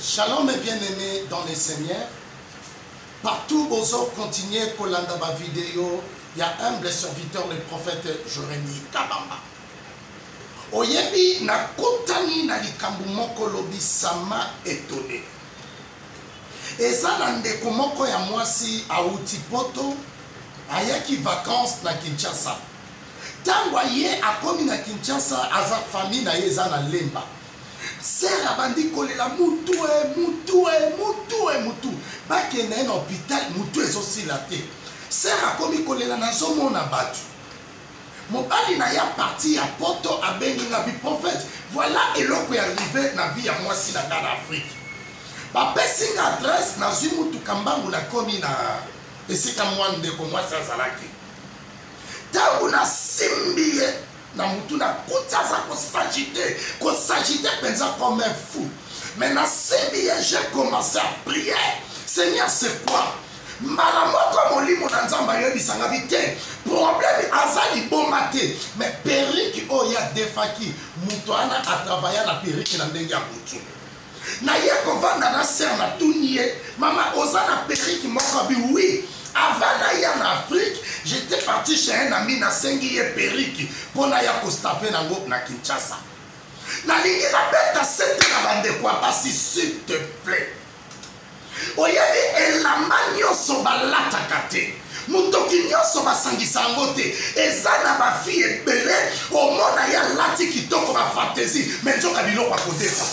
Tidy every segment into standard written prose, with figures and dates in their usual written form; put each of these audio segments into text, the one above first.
Shalom et bien-aimés dans les Seigneurs. Partout où vous continuez kolanda ba vidéo, il y a humble serviteur, le prophète Jérémie Kabamba. Oyebi na kotani na likambu moko lobi sama étonné. Eza na ndeko moko ya mwasi auti poto ayaki vacances na Kinshasa. Tango ye akomi na Kinshasa aza famille na ye eza na Lemba. Sera bandi kolela mutu. Bake na en hôpital mutu ezosila te. Sera komi kolela na zomona batu. Mobali na ya parti ya poto abengi nga bi prophète. Voilà eloko ya arrivé na vie ya mwasi na Ghana Afrique. Bapesi nga adresse na zwi mutu kambangu na komi na esika mwande ko mwasi azalaki. Tangu na simbiye na mutu na kutaza ko s'agiter penza comme un fou. Mais na simbiye j'ai commencé à prier. Seigneur, c'est quoi? Malamoko molimo na nzamba yebisanga bite. Problème azali bomate. Mais periki oya defaki. Mutu ana atravaya na periki na ndenge ya mutu. Na ye kovanda na ser na tunie. Mama ozana periki moko bi oui. Avant d'aller en Afrique, j'étais parti chez un ami na sengi ye periki. Pona ya kostafe na ngop na Kinshasa. Na lingi na beta sete na bande kwa basi s'il te plaît. Oyebi elamba nyonso balataka te. Mutoki nyonso basangisa yango te. Eza na bafi ebele omona ya lati kitoko ba fantaisie. Mais nzoka biloko akodefa.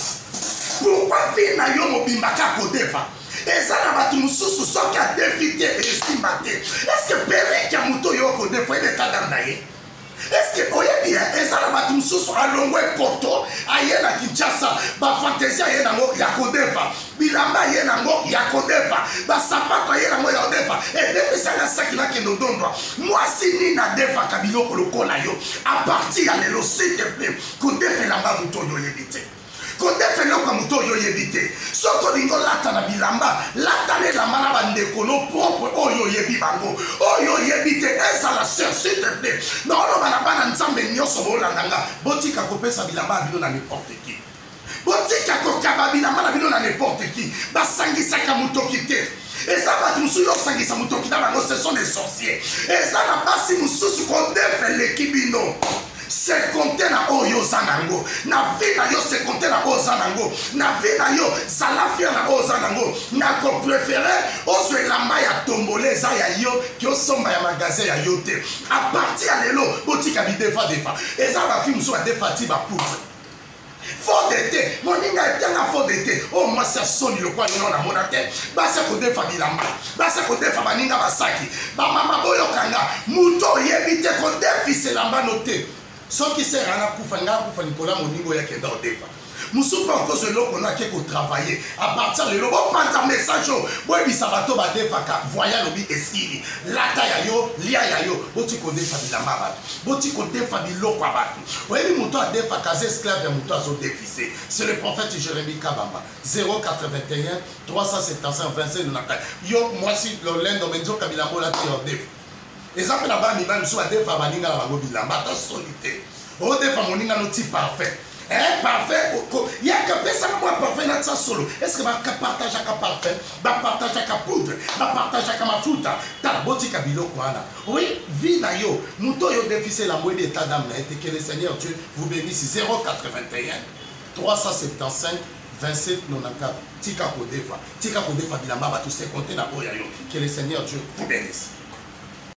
Pourquoi fi na yo mobimbaka akodefa? Eza na batu mususu soki adefite esimba te. Est-ce que pereki ya muto yo akodefa ebe kadam na ye? Est-ce que oyebi eza na batu mususu alongwe poto aye na Kinshasa ba fantaisie aye nango ya kodefa bilamba aye nango ya kodefa ba sapato aye nango ya kodefa edefisanga saki na kendo dondwa mwasi ni na defa kabiloko lokola yo a partir ya lelo s'il te plaît kodefelanga muto yo yebite kodefelo kwa muto yo yebite soko lingo lata na bilamba lata ne la mana bandeko no propre oyo yebi bango oyo yebite esa la sœur s'il te plaît na ono bana nzambe nyoso bolandanga botika kopesa bilamba bino na n'importe qui botika kokaba bilamba na bino na n'importe qui basangisaka mutoki te eza batu mususu yosangisa mutoki na bango ce sont des sorciers eza na basi mususu kodefeleki bino se compter na oyo zanango na vie na yo se compter na oyo zanango na vie na yo salafia na oyo zanango na ko préférer ozo elamba ya tombole za ya yo ki osomba ya magasin ya yo te a partir ya lelo botika bi defa eza ba film so defa ti ba poudre faux d'été moninga etanga faux d'été oh moi ça sonne le quoi non na monate basa ko defa bilamba basa ko defa baninga basaki ba mama boyo kanga muto yebite ko defise lamba note soki se rana kufanga kufa nikola moningo ya kenda odefa musupa okozo eloko na ke ko travailler à partir de lobo panta message boy bisabato ba defaka voya lobi esili lata ya yo lia ya yo boti ko defa bilamba ba boti ko defa biloko abatu oyebi muto adefa kaze esclave ya muto azo defise c'est le prophète Jérémie Kabamba 081 375 25 yo mwasi lolendo menzo kabilambo la ti odefa exemple là-bas, il va nous faire des familles dans la bilamba, solité. Oh, des familles dans notre parfait. Parfait. Il y a que personne moi parfait dans ça solo. Est-ce que va partager un parfait, va partager un poudre, va partager un mafuta, ta botika bilo kwana. Oui, vie na yo, muto yo déficit la moitié d'état d'âme et que le Seigneur Dieu vous bénisse 081 375 27 94. Tika kodefa bilamba ba tous ces compter na boya yo. Que le Seigneur Dieu vous bénisse.